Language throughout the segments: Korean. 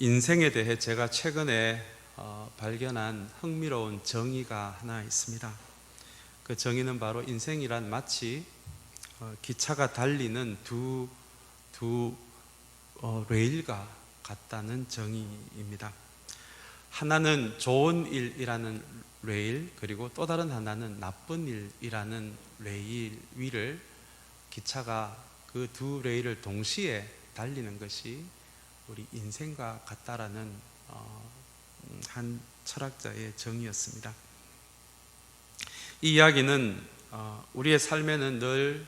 인생에 대해 제가 최근에 발견한 흥미로운 정의가 하나 있습니다. 그 정의는 바로 인생이란 마치 기차가 달리는 두 레일과 같다는 정의입니다. 하나는 좋은 일이라는 레일, 그리고 또 다른 하나는 나쁜 일이라는 레일 위를 기차가 그 두 레일을 동시에 달리는 것이 우리 인생과 같다라는 한 철학자의 정의였습니다. 이 이야기는 우리의 삶에는 늘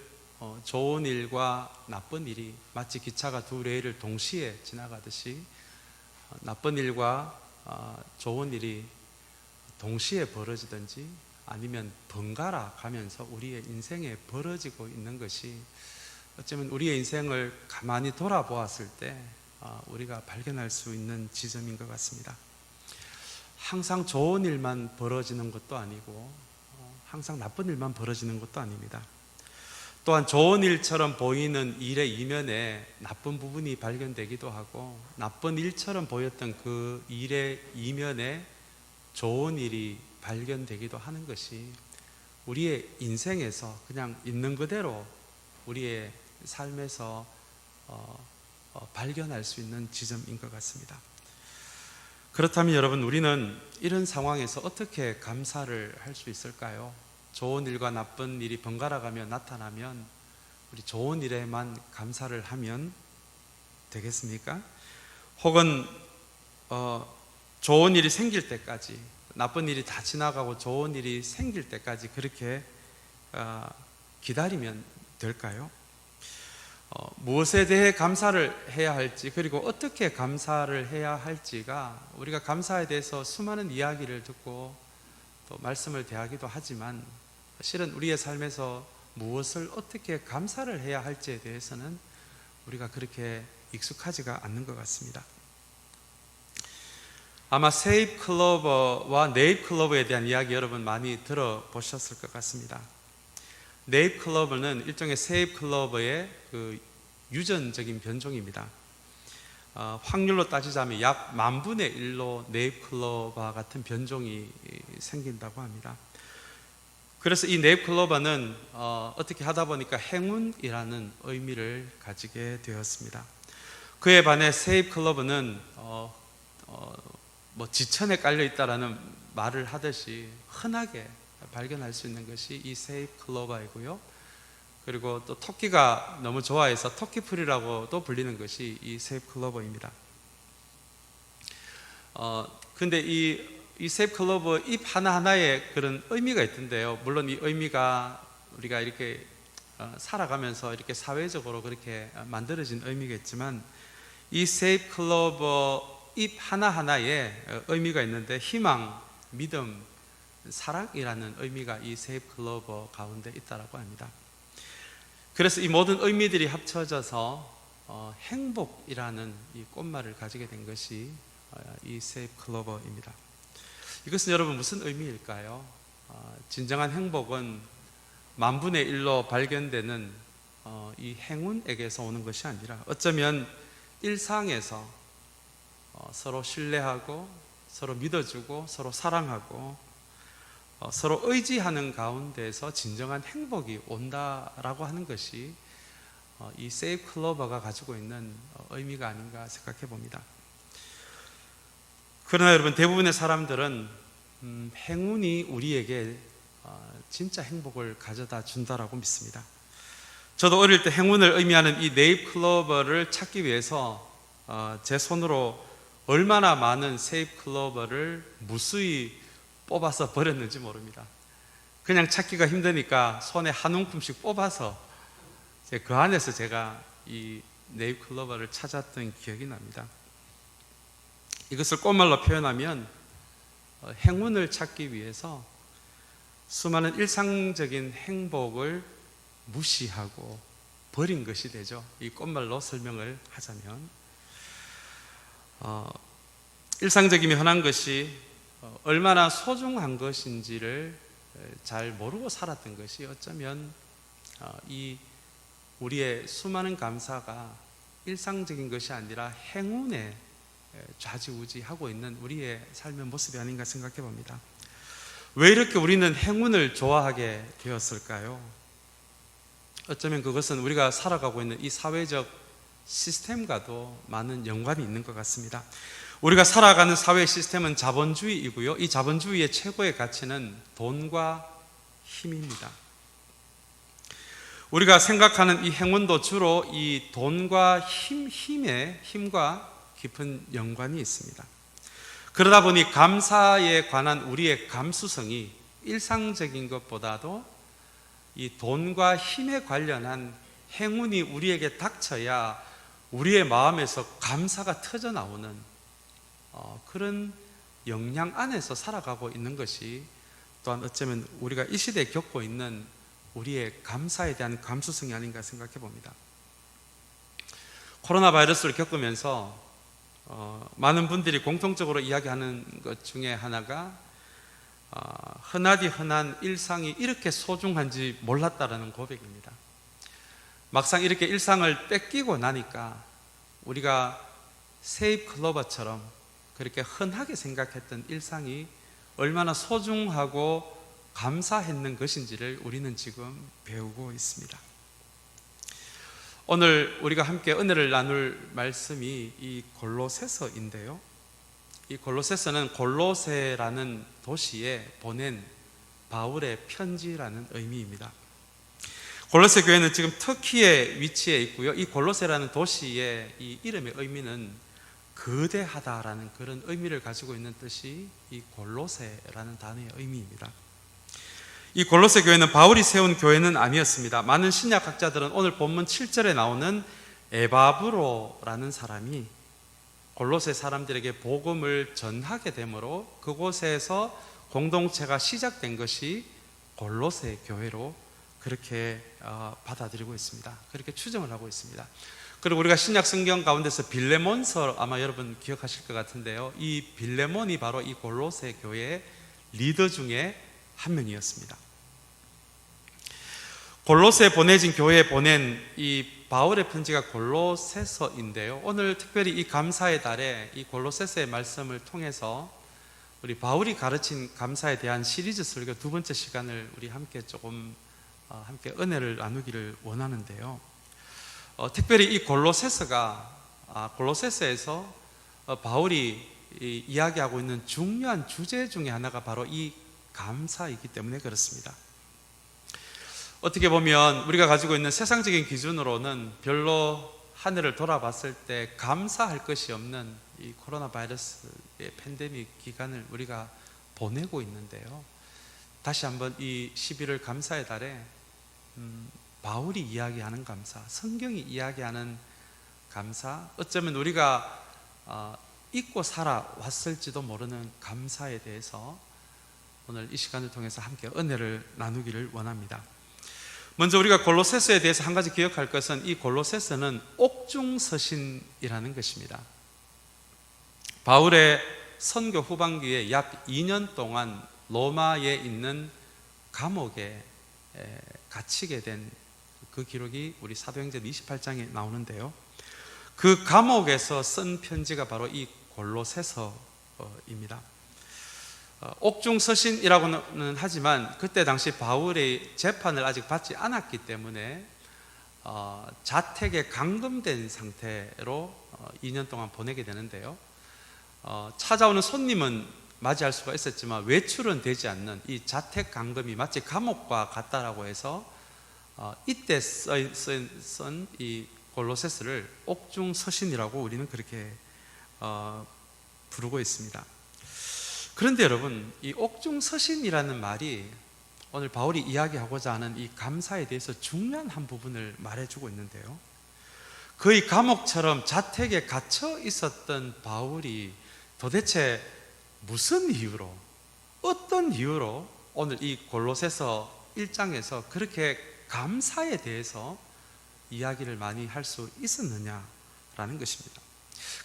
좋은 일과 나쁜 일이 마치 기차가 두 레일을 동시에 지나가듯이 나쁜 일과 좋은 일이 동시에 벌어지든지 아니면 번갈아 가면서 우리의 인생에 벌어지고 있는 것이 어쩌면 우리의 인생을 가만히 돌아보았을 때 우리가 발견할 수 있는 지점인 것 같습니다. 항상 좋은 일만 벌어지는 것도 아니고 항상 나쁜 일만 벌어지는 것도 아닙니다. 또한 좋은 일처럼 보이는 일의 이면에 나쁜 부분이 발견되기도 하고, 나쁜 일처럼 보였던 그 일의 이면에 좋은 일이 발견되기도 하는 것이 우리의 인생에서 그냥 있는 그대로 우리의 삶에서 발견할 수 있는 지점인 것 같습니다. 그렇다면 여러분, 우리는 이런 상황에서 어떻게 감사를 할 수 있을까요? 좋은 일과 나쁜 일이 번갈아가며 나타나면 우리 좋은 일에만 감사를 하면 되겠습니까? 혹은 좋은 일이 생길 때까지, 나쁜 일이 다 지나가고 좋은 일이 생길 때까지 그렇게 기다리면 될까요? 무엇에 대해 감사를 해야 할지, 그리고 어떻게 감사를 해야 할지가, 우리가 감사에 대해서 수많은 이야기를 듣고 또 말씀을 대하기도 하지만 실은 우리의 삶에서 무엇을 어떻게 감사를 해야 할지에 대해서는 우리가 그렇게 익숙하지가 않는 것 같습니다. 아마 세잎 클로버와 네잎 클로버에 대한 이야기 여러분 많이 들어보셨을 것 같습니다. 네잎 클로버는 일종의 세잎 클로버의 그 유전적인 변종입니다. 확률로 따지자면 약 10,000분의 1로 네잎 클로버 같은 변종이 생긴다고 합니다. 그래서 이 네잎 클로버는 어떻게 하다 보니까 행운이라는 의미를 가지게 되었습니다. 그에 반해 세잎 클로버는 지천에 깔려 있다라는 말을 하듯이 흔하게 발견할 수 있는 것이 이 세잎 클로버이고요. 그리고 또 토끼가 너무 좋아해서 토끼풀이라고도 불리는 것이 이 세잎 클로버입니다. 근데 이 세잎 클로버 잎 하나하나에 그런 의미가 있던데요. 물론 이 의미가 우리가 이렇게 살아가면서 이렇게 사회적으로 그렇게 만들어진 의미겠지만, 이 세잎 클로버 잎 하나하나에 의미가 있는데 희망, 믿음, 사랑이라는 의미가 이 세잎 클로버 가운데 있다고 합니다. 그래서 이 모든 의미들이 합쳐져서 행복이라는 이 꽃말을 가지게 된 것이 이 세잎 클로버입니다. 이것은 여러분 무슨 의미일까요? 진정한 행복은 10,000분의 1로 발견되는 이 행운에게서 오는 것이 아니라 어쩌면 일상에서 서로 신뢰하고 서로 믿어주고 서로 사랑하고 서로 의지하는 가운데서 진정한 행복이 온다라고 하는 것이 이 세잎 클로버가 가지고 있는 의미가 아닌가 생각해 봅니다. 그러나 여러분, 대부분의 사람들은 행운이 우리에게 진짜 행복을 가져다 준다라고 믿습니다. 저도 어릴 때 행운을 의미하는 이 네잎 클로버를 찾기 위해서 제 손으로 얼마나 많은 세잎 클로버를 무수히 뽑아서 버렸는지 모릅니다. 그냥 찾기가 힘드니까 손에 한 움큼씩 뽑아서 그 안에서 제가 이 네잎 클로버를 찾았던 기억이 납니다. 이것을 꽃말로 표현하면 행운을 찾기 위해서 수많은 일상적인 행복을 무시하고 버린 것이 되죠. 이 꽃말로 설명을 하자면 일상적이며 흔한 것이 얼마나 소중한 것인지를 잘 모르고 살았던 것이 어쩌면 이 우리의 수많은 감사가 일상적인 것이 아니라 행운의 좌지우지하고 있는 우리의 삶의 모습이 아닌가 생각해 봅니다. 왜 이렇게 우리는 행운을 좋아하게 되었을까요? 어쩌면 그것은 우리가 살아가고 있는 이 사회적 시스템과도 많은 연관이 있는 것 같습니다. 우리가 살아가는 사회 시스템은 자본주의이고요. 이 자본주의의 최고의 가치는 돈과 힘입니다. 우리가 생각하는 이 행운도 주로 이 돈과 힘과 깊은 연관이 있습니다. 그러다 보니 감사에 관한 우리의 감수성이 일상적인 것보다도 이 돈과 힘에 관련한 행운이 우리에게 닥쳐야 우리의 마음에서 감사가 터져 나오는 그런 역량 안에서 살아가고 있는 것이 또한 어쩌면 우리가 이 시대에 겪고 있는 우리의 감사에 대한 감수성이 아닌가 생각해 봅니다. 코로나 바이러스를 겪으면서 많은 분들이 공통적으로 이야기하는 것 중에 하나가 흔하디 흔한 일상이 이렇게 소중한지 몰랐다라는 고백입니다. 막상 이렇게 일상을 뺏기고 나니까 우리가 세입 클로버처럼 그렇게 흔하게 생각했던 일상이 얼마나 소중하고 감사했는 것인지를 우리는 지금 배우고 있습니다. 오늘 우리가 함께 은혜를 나눌 말씀이 이 골로새서인데요. 이 골로새서는 골로새라는 도시에 보낸 바울의 편지라는 의미입니다. 골로새 교회는 지금 터키에 위치해 있고요. 이 골로새라는 도시의 이 이름의 의미는 거대하다라는 그런 의미를 가지고 있는 뜻이 이 골로새라는 단어의 의미입니다. 이 골로새 교회는 바울이 세운 교회는 아니었습니다. 많은 신약학자들은 오늘 본문 7절에 나오는 에바브로라는 사람이 골로새 사람들에게 복음을 전하게 되므로 그곳에서 공동체가 시작된 것이 골로새 교회로 그렇게 받아들이고 있습니다. 그렇게 추정을 하고 있습니다. 그리고 우리가 신약 성경 가운데서 빌레몬서 아마 여러분 기억하실 것 같은데요. 이 빌레몬이 바로 이 골로새 교회의 리더 중에 한 명이었습니다. 골로새 보내진 교회에 보낸 이 바울의 편지가 골로새서인데요. 오늘 특별히 이 감사의 달에 이 골로새서의 말씀을 통해서 우리 바울이 가르친 감사에 대한 시리즈 설교 두 번째 시간을 우리 함께 함께 은혜를 나누기를 원하는데요. 특별히 이 골로새서에서 바울이 이야기하고 있는 중요한 주제 중에 하나가 바로 이 감사이기 때문에 그렇습니다. 어떻게 보면 우리가 가지고 있는 세상적인 기준으로는 별로 한 해를 돌아봤을 때 감사할 것이 없는 이 코로나 바이러스의 팬데믹 기간을 우리가 보내고 있는데요. 다시 한번 이 11월 감사의 달에 바울이 이야기하는 감사, 성경이 이야기하는 감사, 어쩌면 우리가 잊고 살아왔을지도 모르는 감사에 대해서 오늘 이 시간을 통해서 함께 은혜를 나누기를 원합니다. 먼저 우리가 골로새서에 대해서 한 가지 기억할 것은 이 골로새서는 옥중서신이라는 것입니다. 바울의 선교 후반기에 약 2년 동안 로마에 있는 감옥에 갇히게 된 그 기록이 우리 사도행전 28장에 나오는데요. 그 감옥에서 쓴 편지가 바로 이 골로새서입니다. 옥중서신이라고는 하지만 그때 당시 바울의 재판을 아직 받지 않았기 때문에 자택에 감금된 상태로 2년 동안 보내게 되는데요. 찾아오는 손님은 맞이할 수가 있었지만 외출은 되지 않는 이 자택 감금이 마치 감옥과 같다라고 해서 이때 쓴 이 골로새서를 옥중서신이라고 우리는 그렇게 부르고 있습니다. 그런데 여러분, 이 옥중서신이라는 말이 오늘 바울이 이야기하고자 하는 이 감사에 대해서 중요한 한 부분을 말해주고 있는데요. 거의 감옥처럼 자택에 갇혀 있었던 바울이 도대체 무슨 이유로, 어떤 이유로 오늘 이 골로새서 1장에서 그렇게 감사에 대해서 이야기를 많이 할 수 있었느냐라는 것입니다.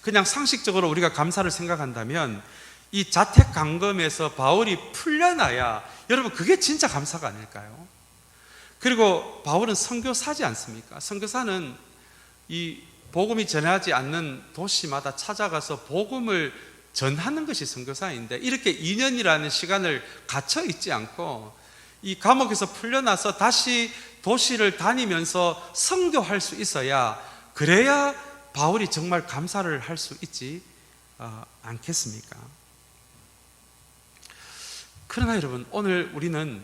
그냥 상식적으로 우리가 감사를 생각한다면 이 자택 감금에서 바울이 풀려나야 여러분 그게 진짜 감사가 아닐까요? 그리고 바울은 선교사지 않습니까? 선교사는 이 복음이 전하지 않는 도시마다 찾아가서 복음을 전하는 것이 선교사인데, 이렇게 2년이라는 시간을 갇혀 있지 않고 이 감옥에서 풀려나서 다시 도시를 다니면서 선교할 수 있어야, 그래야 바울이 정말 감사를 할 수 있지 않겠습니까? 그러나 여러분, 오늘 우리는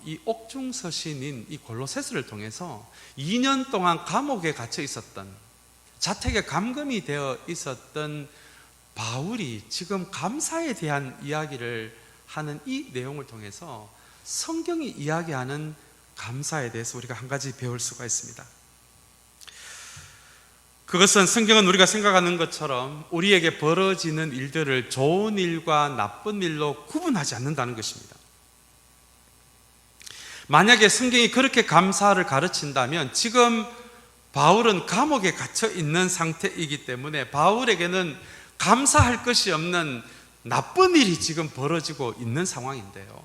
이 옥중서신인 이 골로새서를 통해서 2년 동안 감옥에 갇혀 있었던, 자택에 감금이 되어 있었던 바울이 지금 감사에 대한 이야기를 하는 이 내용을 통해서 성경이 이야기하는 감사에 대해서 우리가 한 가지 배울 수가 있습니다. 그것은 성경은 우리가 생각하는 것처럼 우리에게 벌어지는 일들을 좋은 일과 나쁜 일로 구분하지 않는다는 것입니다. 만약에 성경이 그렇게 감사를 가르친다면 지금 바울은 감옥에 갇혀 있는 상태이기 때문에 바울에게는 감사할 것이 없는 나쁜 일이 지금 벌어지고 있는 상황인데요.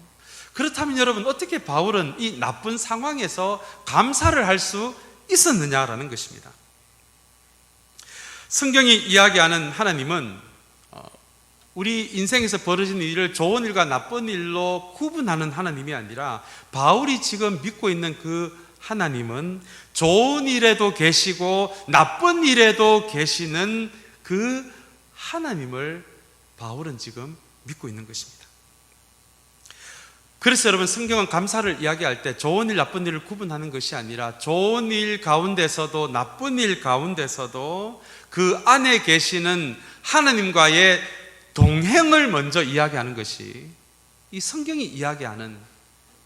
그렇다면 여러분, 어떻게 바울은 이 나쁜 상황에서 감사를 할 수 있었느냐라는 것입니다. 성경이 이야기하는 하나님은 우리 인생에서 벌어지는 일을 좋은 일과 나쁜 일로 구분하는 하나님이 아니라, 바울이 지금 믿고 있는 그 하나님은 좋은 일에도 계시고 나쁜 일에도 계시는 그 하나님을 바울은 지금 믿고 있는 것입니다. 그래서 여러분, 성경은 감사를 이야기할 때 좋은 일, 나쁜 일을 구분하는 것이 아니라 좋은 일 가운데서도 나쁜 일 가운데서도 그 안에 계시는 하나님과의 동행을 먼저 이야기하는 것이 이 성경이 이야기하는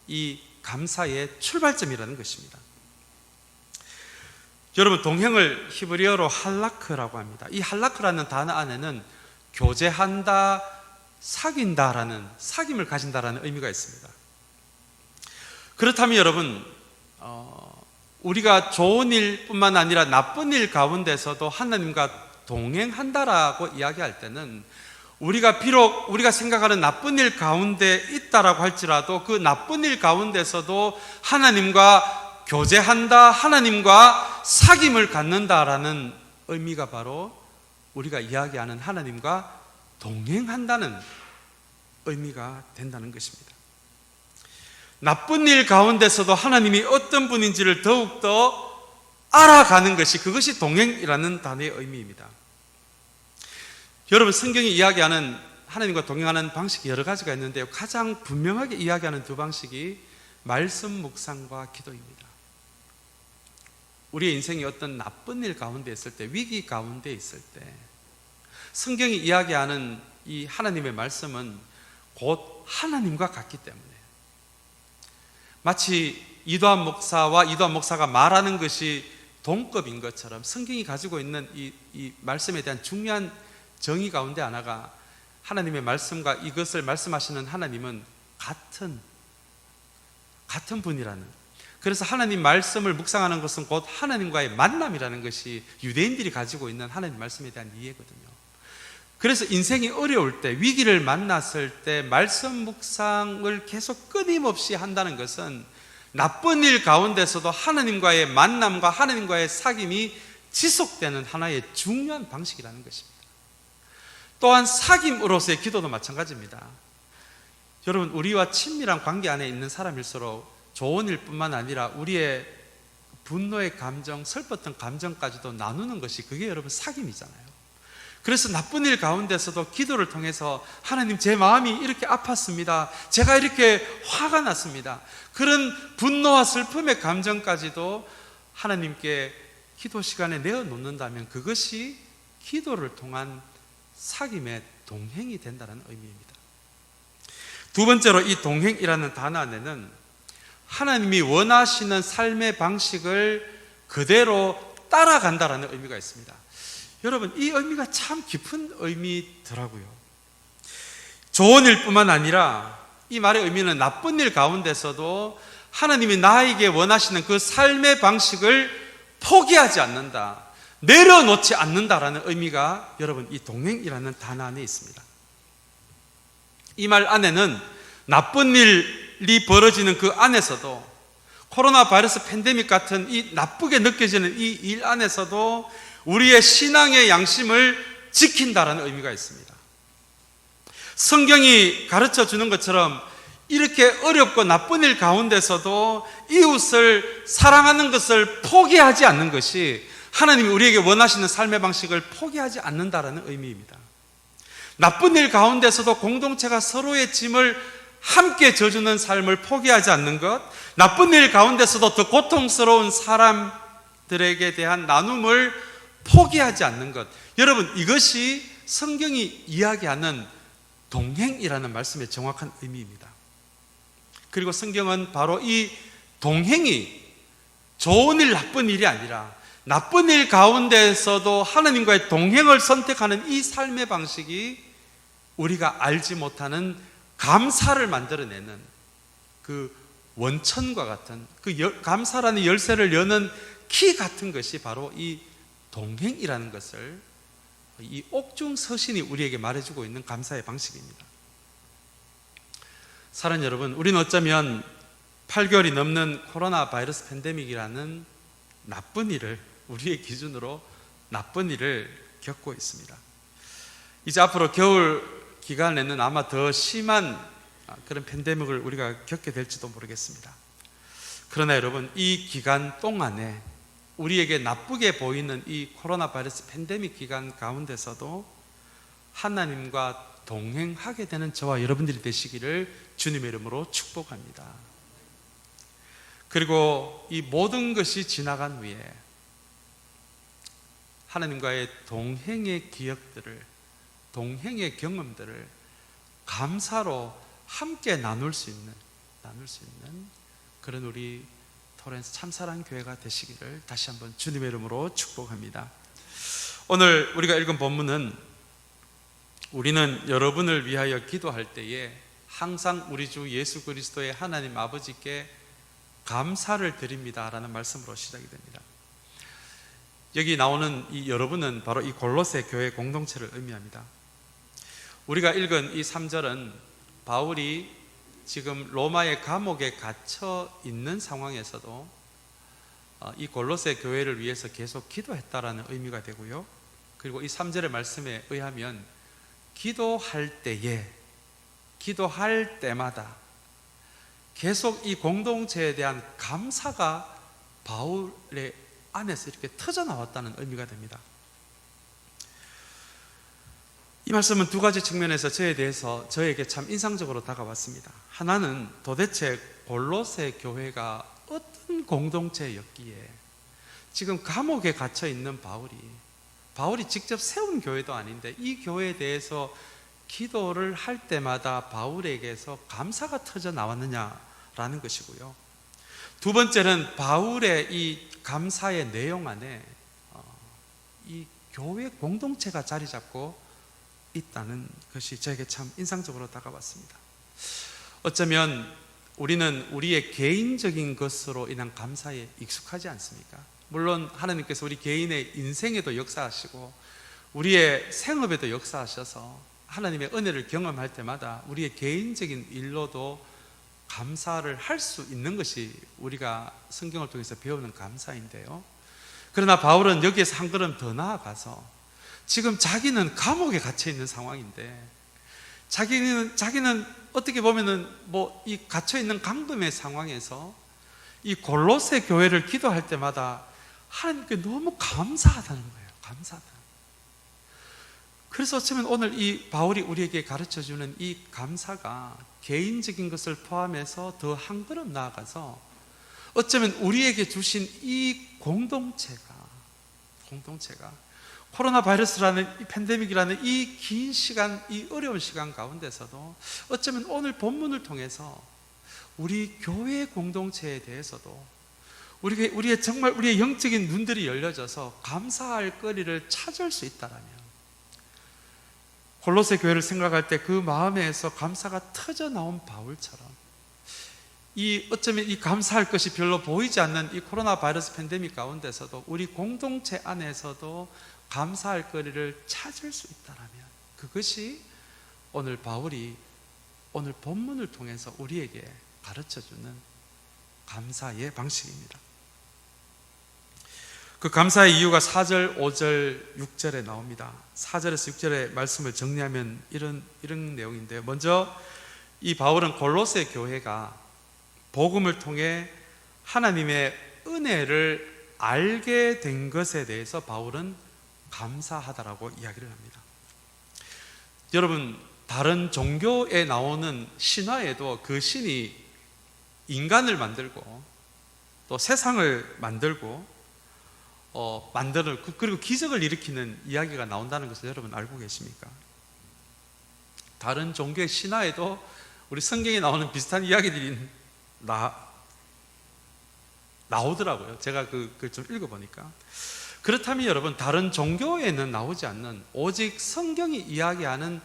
이 감사의 출발점이라는 것입니다. 여러분, 동행을 히브리어로 할라크라고 합니다. 이 할라크라는 단어 안에는 교제한다, 사귄다라는, 사귐을 가진다라는 의미가 있습니다. 그렇다면 여러분, 우리가 좋은 일뿐만 아니라 나쁜 일 가운데서도 하나님과 동행한다라고 이야기할 때는, 우리가 비록 우리가 생각하는 나쁜 일 가운데 있다라고 할지라도 그 나쁜 일 가운데서도 하나님과 교제한다, 하나님과 사귐을 갖는다라는 의미가 바로 우리가 이야기하는 하나님과 동행한다는 의미가 된다는 것입니다. 나쁜 일 가운데서도 하나님이 어떤 분인지를 더욱더 알아가는 것이, 그것이 동행이라는 단어의 의미입니다. 여러분, 성경이 이야기하는 하나님과 동행하는 방식이 여러 가지가 있는데요, 가장 분명하게 이야기하는 두 방식이 말씀 묵상과 기도입니다. 우리의 인생이 어떤 나쁜 일 가운데 있을 때, 위기 가운데 있을 때, 성경이 이야기하는 이 하나님의 말씀은 곧 하나님과 같기 때문에, 마치 이도한 목사가 말하는 것이 동급인 것처럼 성경이 가지고 있는 이 말씀에 대한 중요한 정의 가운데 하나가, 하나님의 말씀과 이것을 말씀하시는 하나님은 같은 분이라는, 그래서 하나님 말씀을 묵상하는 것은 곧 하나님과의 만남이라는 것이 유대인들이 가지고 있는 하나님 말씀에 대한 이해거든요. 그래서 인생이 어려울 때, 위기를 만났을 때 말씀 묵상을 계속 끊임없이 한다는 것은 나쁜 일 가운데서도 하나님과의 만남과 하나님과의 사귐이 지속되는 하나의 중요한 방식이라는 것입니다. 또한 사귐으로서의 기도도 마찬가지입니다. 여러분, 우리와 친밀한 관계 안에 있는 사람일수록 좋은 일뿐만 아니라 우리의 분노의 감정, 슬펐던 감정까지도 나누는 것이, 그게 여러분 사귐이잖아요. 그래서 나쁜 일 가운데서도 기도를 통해서, 하나님, 제 마음이 이렇게 아팠습니다, 제가 이렇게 화가 났습니다, 그런 분노와 슬픔의 감정까지도 하나님께 기도 시간에 내어놓는다면 그것이 기도를 통한 사귐의 동행이 된다는 의미입니다. 두 번째로, 이 동행이라는 단어 안에는 하나님이 원하시는 삶의 방식을 그대로 따라간다라는 의미가 있습니다. 여러분, 이 의미가 참 깊은 의미더라고요. 좋은 일뿐만 아니라 이 말의 의미는 나쁜 일 가운데서도 하나님이 나에게 원하시는 그 삶의 방식을 포기하지 않는다, 내려놓지 않는다라는 의미가 여러분, 이 동행이라는 단어 안에 있습니다. 이 말 안에는 나쁜 일이 벌어지는 그 안에서도, 코로나 바이러스 팬데믹 같은 이 나쁘게 느껴지는 이 일 안에서도 우리의 신앙의 양심을 지킨다라는 의미가 있습니다. 성경이 가르쳐 주는 것처럼 이렇게 어렵고 나쁜 일 가운데서도 이웃을 사랑하는 것을 포기하지 않는 것이 하나님이 우리에게 원하시는 삶의 방식을 포기하지 않는다라는 의미입니다. 나쁜 일 가운데서도 공동체가 서로의 짐을 함께 져주는 삶을 포기하지 않는 것, 나쁜 일 가운데서도 더 고통스러운 사람들에게 대한 나눔을 포기하지 않는 것. 여러분, 이것이 성경이 이야기하는 동행이라는 말씀의 정확한 의미입니다. 그리고 성경은 바로 이 동행이 좋은 일, 나쁜 일이 아니라 나쁜 일 가운데에서도 하나님과의 동행을 선택하는 이 삶의 방식이 우리가 알지 못하는 감사를 만들어내는 그 원천과 같은 그 감사라는 열쇠를 여는 키 같은 것이 바로 이 동행이라는 것을 이 옥중 서신이 우리에게 말해주고 있는 감사의 방식입니다. 사랑하는 여러분, 우리는 어쩌면 8개월이 넘는 코로나 바이러스 팬데믹이라는 나쁜 일을, 우리의 기준으로 나쁜 일을 겪고 있습니다. 이제 앞으로 겨울 기간에는 아마 더 심한 그런 팬데믹을 우리가 겪게 될지도 모르겠습니다. 그러나 여러분, 이 기간 동안에 우리에게 나쁘게 보이는 이 코로나 바이러스 팬데믹 기간 가운데서도 하나님과 동행하게 되는 저와 여러분들이 되시기를 주님의 이름으로 축복합니다. 그리고 이 모든 것이 지나간 후에 하나님과의 동행의 기억들을, 동행의 경험들을 감사로 함께 나눌 수 있는 그런 우리 토렌스 참사랑 교회가 되시기를 다시 한번 주님의 이름으로 축복합니다. 오늘 우리가 읽은 본문은 우리는 여러분을 위하여 기도할 때에 항상 우리 주 예수 그리스도의 하나님 아버지께 감사를 드립니다라는 말씀으로 시작이 됩니다. 여기 나오는 이 여러분은 바로 이 골로새 교회 공동체를 의미합니다. 우리가 읽은 이 3절은 바울이 지금 로마의 감옥에 갇혀 있는 상황에서도 이 골로새 교회를 위해서 계속 기도했다라는 의미가 되고요. 그리고 이 3절의 말씀에 의하면 기도할 때에, 기도할 때마다 계속 이 공동체에 대한 감사가 바울의 안에서 이렇게 터져 나왔다는 의미가 됩니다. 이 말씀은 두 가지 측면에서 저에게 참 인상적으로 다가왔습니다. 하나는 도대체 골로새 교회가 어떤 공동체였기에 지금 감옥에 갇혀 있는 바울이 직접 세운 교회도 아닌데 이 교회에 대해서 기도를 할 때마다 바울에게서 감사가 터져 나왔느냐라는 것이고요. 두 번째는 바울의 이 감사의 내용 안에 이 교회 공동체가 자리 잡고 있다는 것이 저에게 참 인상적으로 다가왔습니다. 어쩌면 우리는 우리의 개인적인 것으로 인한 감사에 익숙하지 않습니까? 물론 하나님께서 우리 개인의 인생에도 역사하시고 우리의 생업에도 역사하셔서 하나님의 은혜를 경험할 때마다 우리의 개인적인 일로도 감사를 할 수 있는 것이 우리가 성경을 통해서 배우는 감사인데요. 그러나 바울은 여기에서 한 걸음 더 나아가서 지금 자기는 감옥에 갇혀 있는 상황인데 자기는 어떻게 보면은 이 갇혀 있는 강금의 상황에서 이 골로새 교회를 기도할 때마다 하나님께 너무 감사하다는 거예요. 감사하다. 그래서 어쩌면 오늘 이 바울이 우리에게 가르쳐 주는 이 감사가 개인적인 것을 포함해서 더 한 걸음 나아가서 어쩌면 우리에게 주신 이 공동체가 코로나 바이러스라는 이 팬데믹이라는 이 긴 시간, 이 어려운 시간 가운데서도 어쩌면 오늘 본문을 통해서 우리 교회 공동체에 대해서도 우리의 정말 우리의 영적인 눈들이 열려져서 감사할 거리를 찾을 수 있다라면 골로새 교회를 생각할 때 그 마음에서 감사가 터져 나온 바울처럼 어쩌면 이 감사할 것이 별로 보이지 않는 이 코로나 바이러스 팬데믹 가운데서도 우리 공동체 안에서도 감사할 거리를 찾을 수 있다라면 그것이 오늘 바울이 오늘 본문을 통해서 우리에게 가르쳐주는 감사의 방식입니다. 그 감사의 이유가 4절, 5절, 6절에 나옵니다. 4절에서 6절의 말씀을 정리하면 이런 내용인데요. 먼저 이 바울은 골로새 교회가 복음을 통해 하나님의 은혜를 알게 된 것에 대해서 바울은 감사하다라고 이야기를 합니다. 여러분, 다른 종교에 나오는 신화에도 그 신이 인간을 만들고 또 세상을 만들고 그리고 기적을 일으키는 이야기가 나온다는 것을 여러분 알고 계십니까? 다른 종교의 신화에도 우리 성경에 나오는 비슷한 이야기들이 나오더라고요. 제가 그걸 좀 읽어보니까. 그렇다면 여러분, 다른 종교에는 나오지 않는 오직 성경이 이야기하는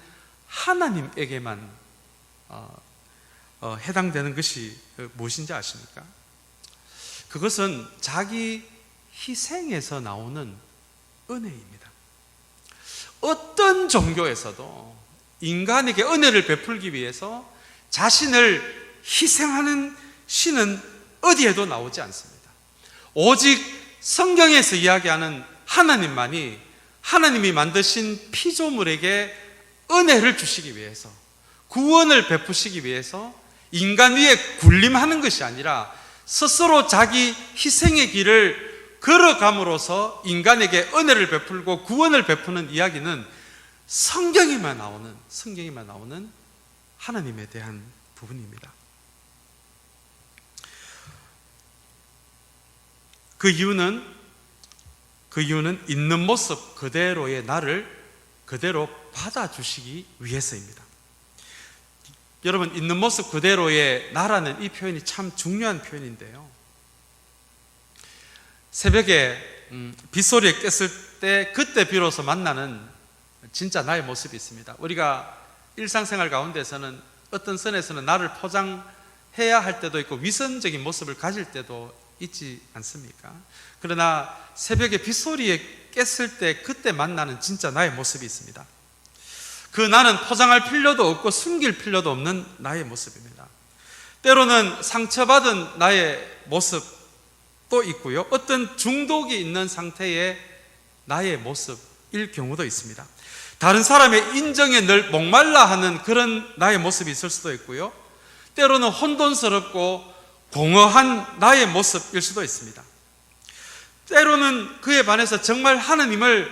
하나님에게만 해당되는 것이 무엇인지 아십니까? 그것은 자기 희생에서 나오는 은혜입니다. 어떤 종교에서도 인간에게 은혜를 베풀기 위해서 자신을 희생하는 신은 어디에도 나오지 않습니다. 오직 성경에서 이야기하는 하나님만이 하나님이 만드신 피조물에게 은혜를 주시기 위해서, 구원을 베푸시기 위해서 인간 위에 군림하는 것이 아니라 스스로 자기 희생의 길을 걸어감으로써 인간에게 은혜를 베풀고 구원을 베푸는 이야기는 성경에만 나오는 하나님에 대한 부분입니다. 그 이유는 있는 모습 그대로의 나를 그대로 받아주시기 위해서입니다. 여러분, 있는 모습 그대로의 나라는 이 표현이 참 중요한 표현인데요. 새벽에 빗소리에 깼을 때 그때 비로소 만나는 진짜 나의 모습이 있습니다. 우리가 일상생활 가운데서는 어떤 선에서는 나를 포장해야 할 때도 있고 위선적인 모습을 가질 때도 있지 않습니까? 그러나 새벽에 빗소리에 깼을 때 그때 만나는 진짜 나의 모습이 있습니다. 그 나는 포장할 필요도 없고 숨길 필요도 없는 나의 모습입니다. 때로는 상처받은 나의 모습도 있고요, 어떤 중독이 있는 상태의 나의 모습일 경우도 있습니다. 다른 사람의 인정에 늘 목말라 하는 그런 나의 모습이 있을 수도 있고요, 때로는 혼돈스럽고 공허한 나의 모습일 수도 있습니다. 때로는 그에 반해서 정말 하나님을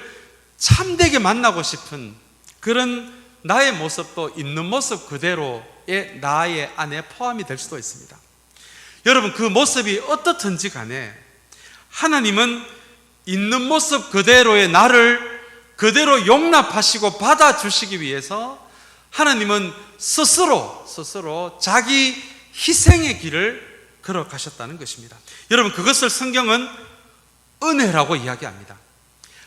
참되게 만나고 싶은 그런 나의 모습도 있는 모습 그대로의 나의 안에 포함이 될 수도 있습니다. 여러분, 그 모습이 어떻든지 간에 하나님은 있는 모습 그대로의 나를 그대로 용납하시고 받아주시기 위해서 하나님은 스스로 자기 희생의 길을 걸어가셨다는 것입니다. 여러분, 그것을 성경은 은혜라고 이야기합니다.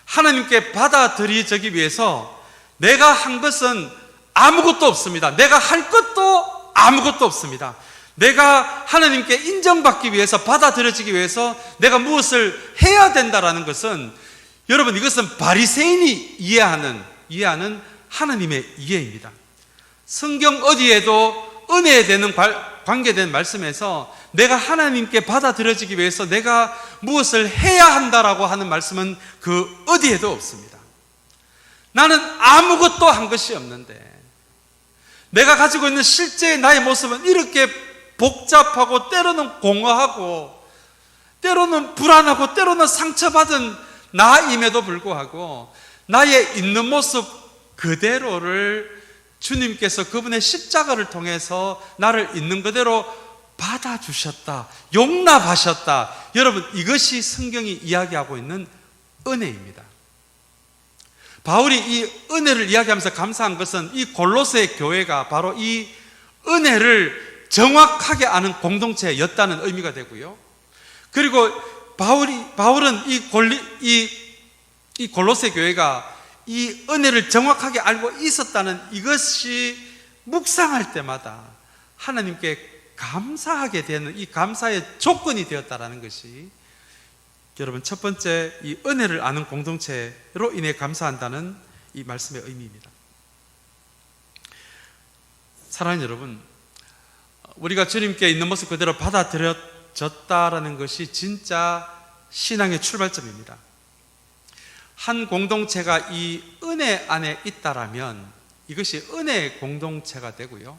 하나님께 받아들여지기 위해서 내가 한 것은 아무것도 없습니다. 내가 할 것도 아무것도 없습니다. 내가 하나님께 인정받기 위해서, 받아들여지기 위해서 내가 무엇을 해야 된다라는 것은, 여러분, 이것은 바리새인이 이해하는 하나님의 이해입니다. 성경 어디에도 은혜에 대한 관계된 말씀에서 내가 하나님께 받아들여지기 위해서 내가 무엇을 해야 한다라고 하는 말씀은 그 어디에도 없습니다. 나는 아무것도 한 것이 없는데 내가 가지고 있는 실제의 나의 모습은 이렇게 복잡하고 때로는 공허하고 때로는 불안하고 때로는 상처받은 나임에도 불구하고 나의 있는 모습 그대로를 주님께서 그분의 십자가를 통해서 나를 있는 그대로 받아주셨다, 용납하셨다. 여러분, 이것이 성경이 이야기하고 있는 은혜입니다. 바울이 이 은혜를 이야기하면서 감사한 것은 이 골로새 교회가 바로 이 은혜를 정확하게 아는 공동체였다는 의미가 되고요, 그리고 바울은 이 골로새 교회가 이 은혜를 정확하게 알고 있었다는 이것이 묵상할 때마다 하나님께 감사하게 되는 이 감사의 조건이 되었다라는 것이 여러분 첫 번째 이 은혜를 아는 공동체로 인해 감사한다는 이 말씀의 의미입니다. 사랑하는 여러분, 우리가 주님께 있는 모습 그대로 받아들여졌다라는 것이 진짜 신앙의 출발점입니다. 한 공동체가 이 은혜 안에 있다라면 이것이 은혜의 공동체가 되고요.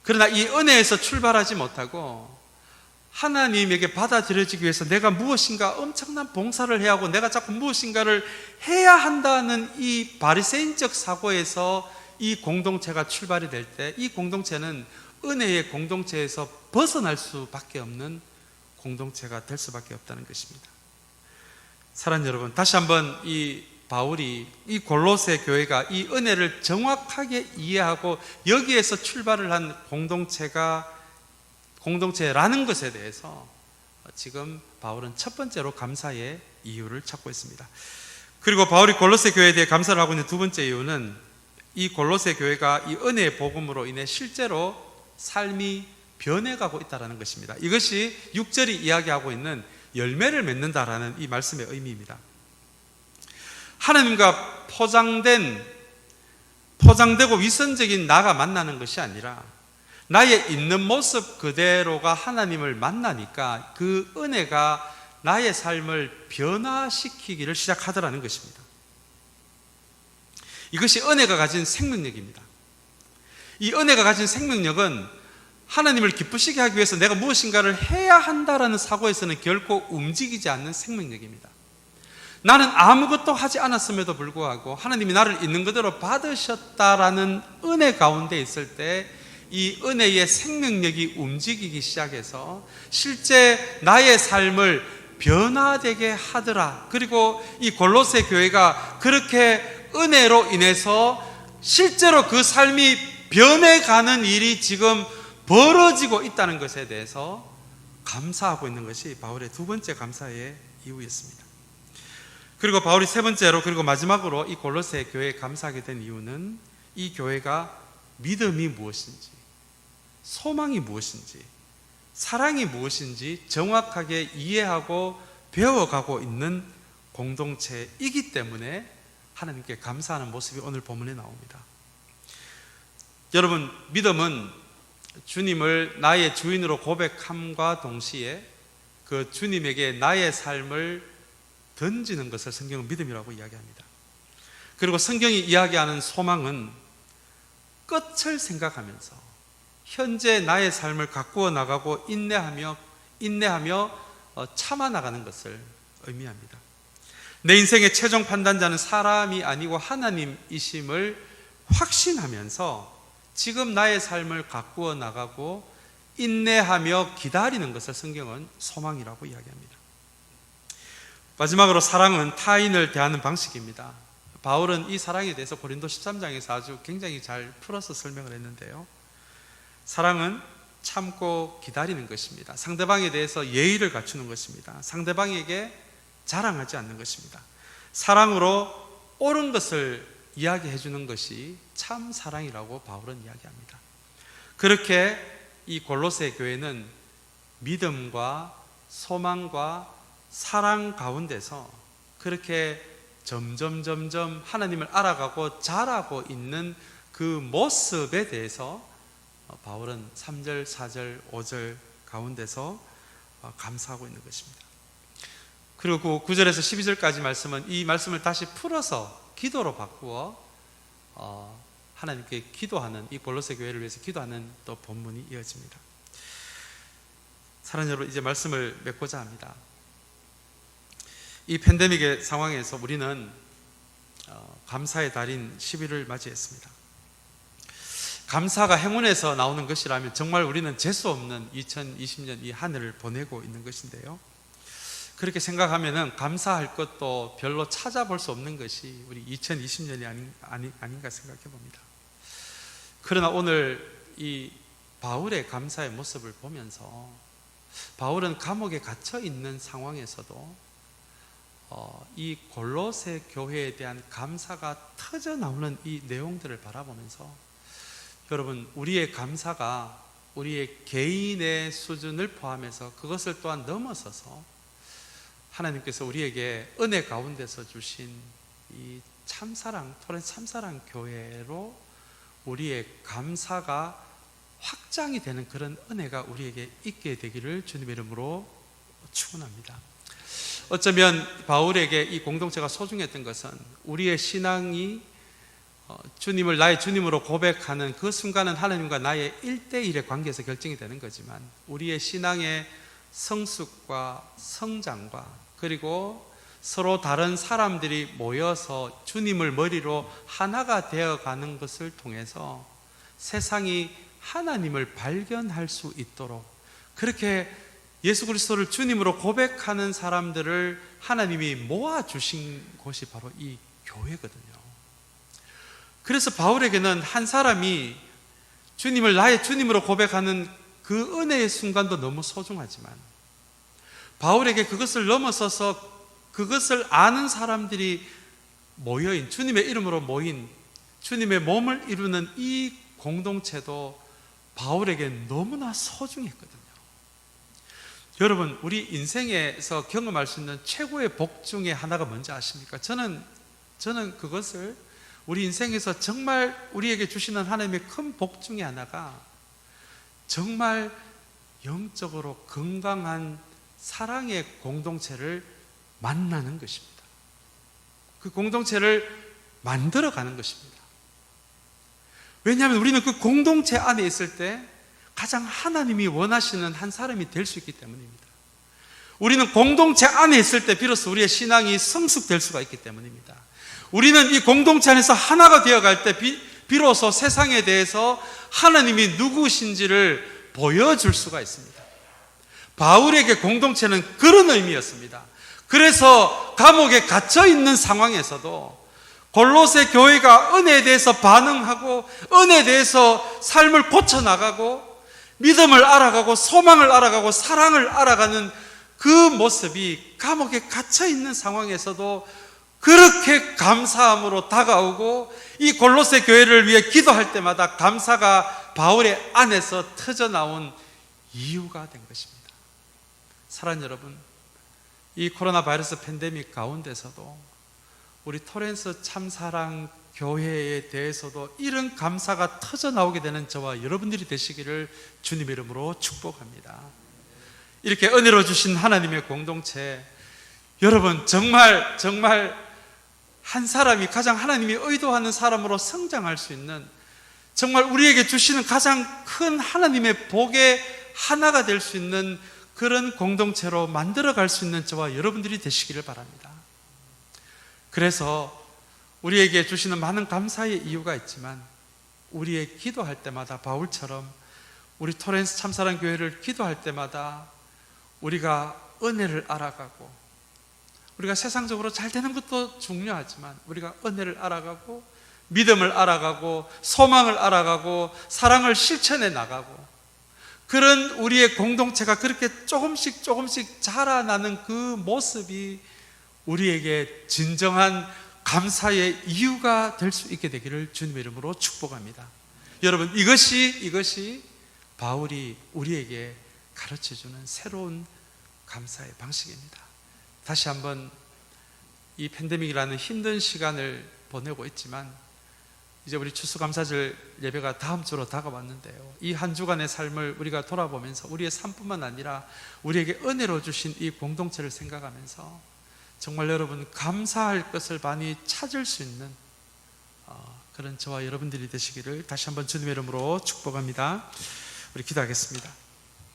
그러나 이 은혜에서 출발하지 못하고 하나님에게 받아들여지기 위해서 내가 무엇인가 엄청난 봉사를 해야 하고 내가 자꾸 무엇인가를 해야 한다는 이 바리새인적 사고에서 이 공동체가 출발이 될 때 이 공동체는 은혜의 공동체에서 벗어날 수밖에 없는 공동체가 될 수밖에 없다는 것입니다. 사랑하는 여러분, 다시 한번 이 바울이 이 골로새 교회가 이 은혜를 정확하게 이해하고 여기에서 출발을 한 공동체라는 것에 대해서 지금 바울은 첫 번째로 감사의 이유를 찾고 있습니다. 그리고 바울이 골로새 교회에 대해 감사를 하고 있는 두 번째 이유는 이 골로새 교회가 이 은혜의 복음으로 인해 실제로 삶이 변해가고 있다는 것입니다. 이것이 6절이 이야기하고 있는 열매를 맺는다라는 이 말씀의 의미입니다. 하나님과 포장되고 위선적인 나가 만나는 것이 아니라 나의 있는 모습 그대로가 하나님을 만나니까 그 은혜가 나의 삶을 변화시키기를 시작하더라는 것입니다. 이것이 은혜가 가진 생명력입니다. 이 은혜가 가진 생명력은 하나님을 기쁘시게 하기 위해서 내가 무엇인가를 해야 한다라는 사고에서는 결코 움직이지 않는 생명력입니다. 나는 아무것도 하지 않았음에도 불구하고 하나님이 나를 있는 그대로 받으셨다라는 은혜 가운데 있을 때 이 은혜의 생명력이 움직이기 시작해서 실제 나의 삶을 변화되게 하더라. 그리고 이 골로새 교회가 그렇게 은혜로 인해서 실제로 그 삶이 변해가는 일이 지금 벌어지고 있다는 것에 대해서 감사하고 있는 것이 바울의 두 번째 감사의 이유였습니다. 그리고 바울이 세 번째로 그리고 마지막으로 이 골로새 교회에 감사하게 된 이유는 이 교회가 믿음이 무엇인지, 소망이 무엇인지, 사랑이 무엇인지 정확하게 이해하고 배워가고 있는 공동체이기 때문에 하나님께 감사하는 모습이 오늘 본문에 나옵니다. 여러분, 믿음은 주님을 나의 주인으로 고백함과 동시에 그 주님에게 나의 삶을 던지는 것을 성경은 믿음이라고 이야기합니다. 그리고 성경이 이야기하는 소망은 끝을 생각하면서 현재 나의 삶을 가꾸어 나가고 인내하며 참아 나가는 것을 의미합니다. 내 인생의 최종 판단자는 사람이 아니고 하나님이심을 확신하면서 지금 나의 삶을 가꾸어 나가고 인내하며 기다리는 것을 성경은 소망이라고 이야기합니다. 마지막으로 사랑은 타인을 대하는 방식입니다. 바울은 이 사랑에 대해서 고린도 13장에서 아주 굉장히 잘 풀어서 설명을 했는데요. 사랑은 참고 기다리는 것입니다. 상대방에 대해서 예의를 갖추는 것입니다. 상대방에게 자랑하지 않는 것입니다. 사랑으로 옳은 것을 이야기해 주는 것이 참 사랑이라고 바울은 이야기합니다. 그렇게 이 골로새 교회는 믿음과 소망과 사랑 가운데서 그렇게 점점 하나님을 알아가고 자라고 있는 그 모습에 대해서 바울은 3절, 4절, 5절 가운데서 감사하고 있는 것입니다. 그리고 9절에서 12절까지 말씀은 이 말씀을 다시 풀어서 기도로 바꾸어 하나님께 기도하는, 이 골로새 교회를 위해서 기도하는 또 본문이 이어집니다. 사랑하는 여러분, 이제 말씀을 맺고자 합니다. 이 팬데믹의 상황에서 우리는 감사의 달인 10일을 맞이했습니다. 감사가 행운에서 나오는 것이라면 정말 우리는 재수 없는 2020년 이 한 해를 보내고 있는 것인데요. 그렇게 생각하면은 감사할 것도 별로 찾아볼 수 없는 것이 우리 2020년이 아닌가 생각해 봅니다. 그러나 오늘 이 바울의 감사의 모습을 보면서 바울은 감옥에 갇혀 있는 상황에서도 이 골로새 교회에 대한 감사가 터져 나오는 이 내용들을 바라보면서 여러분, 우리의 감사가 우리의 개인의 수준을 포함해서 그것을 또한 넘어서서 하나님께서 우리에게 은혜 가운데서 주신 이 참사랑, 토렌 참사랑 교회로 우리의 감사가 확장이 되는 그런 은혜가 우리에게 있게 되기를 주님의 이름으로 축원합니다. 어쩌면 바울에게 이 공동체가 소중했던 것은 우리의 신앙이 주님을 나의 주님으로 고백하는 그 순간은 하나님과 나의 1대1의 관계에서 결정이 되는 거지만 가우리의 신앙의 성숙과 성장과 그리고 서로 다른 사람들이 모여서 주님을 머리로 하나가 되어가는 것을 통해서 세상이 하나님을 발견할 수 있도록 그렇게 예수 그리스도를 주님으로 고백하는 사람들을 하나님이 모아주신 곳이 바로 이 교회거든요. 그래서 바울에게는 한 사람이 주님을 나의 주님으로 고백하는 그 은혜의 순간도 너무 소중하지만 바울에게 그것을 넘어서서 그것을 아는 사람들이 모여인 주님의 이름으로 모인 주님의 몸을 이루는 이 공동체도 바울에게 너무나 소중했거든요. 여러분, 우리 인생에서 경험할 수 있는 최고의 복 중에 하나가 뭔지 아십니까? 저는 그것을 우리 인생에서 정말 우리에게 주시는 하나님의 큰 복 중에 하나가 정말 영적으로 건강한 사랑의 공동체를 만나는 것입니다. 그 공동체를 만들어가는 것입니다. 왜냐하면 우리는 그 공동체 안에 있을 때 가장 하나님이 원하시는 한 사람이 될 수 있기 때문입니다. 우리는 공동체 안에 있을 때 비로소 우리의 신앙이 성숙될 수가 있기 때문입니다. 우리는 이 공동체 안에서 하나가 되어갈 때 비로소 세상에 대해서 하나님이 누구신지를 보여줄 수가 있습니다. 바울에게 공동체는 그런 의미였습니다. 그래서 감옥에 갇혀있는 상황에서도 골로새 교회가 은혜에 대해서 반응하고 은혜에 대해서 삶을 고쳐나가고 믿음을 알아가고 소망을 알아가고 사랑을 알아가는 그 모습이 감옥에 갇혀있는 상황에서도 그렇게 감사함으로 다가오고 이 골로새 교회를 위해 기도할 때마다 감사가 바울의 안에서 터져나온 이유가 된 것입니다. 사랑하는 여러분, 이 코로나 바이러스 팬데믹 가운데서도 우리 토렌스 참사랑 교회에 대해서도 이런 감사가 터져나오게 되는 저와 여러분들이 되시기를 주님의 이름으로 축복합니다. 이렇게 은혜로 주신 하나님의 공동체, 여러분 정말 한 사람이 가장 하나님이 의도하는 사람으로 성장할 수 있는 정말 우리에게 주시는 가장 큰 하나님의 복의 하나가 될 수 있는 그런 공동체로 만들어갈 수 있는 저와 여러분들이 되시기를 바랍니다. 그래서 우리에게 주시는 많은 감사의 이유가 있지만 우리의 기도할 때마다 바울처럼 우리 토렌스 참사랑 교회를 기도할 때마다 우리가 은혜를 알아가고 우리가 세상적으로 잘 되는 것도 중요하지만 우리가 은혜를 알아가고 믿음을 알아가고 소망을 알아가고 사랑을 실천해 나가고 그런 우리의 공동체가 그렇게 조금씩 자라나는 그 모습이 우리에게 진정한 감사의 이유가 될 수 있게 되기를 주님의 이름으로 축복합니다. 여러분, 이것이 바울이 우리에게 가르쳐주는 새로운 감사의 방식입니다. 다시 한번 이 팬데믹이라는 힘든 시간을 보내고 있지만 이제 우리 추수감사절 예배가 다음 주로 다가왔는데요, 이 한 주간의 삶을 우리가 돌아보면서 우리의 삶뿐만 아니라 우리에게 은혜로 주신 이 공동체를 생각하면서 정말 여러분 감사할 것을 많이 찾을 수 있는 그런 저와 여러분들이 되시기를 다시 한번 주님의 이름으로 축복합니다. 우리 기도하겠습니다.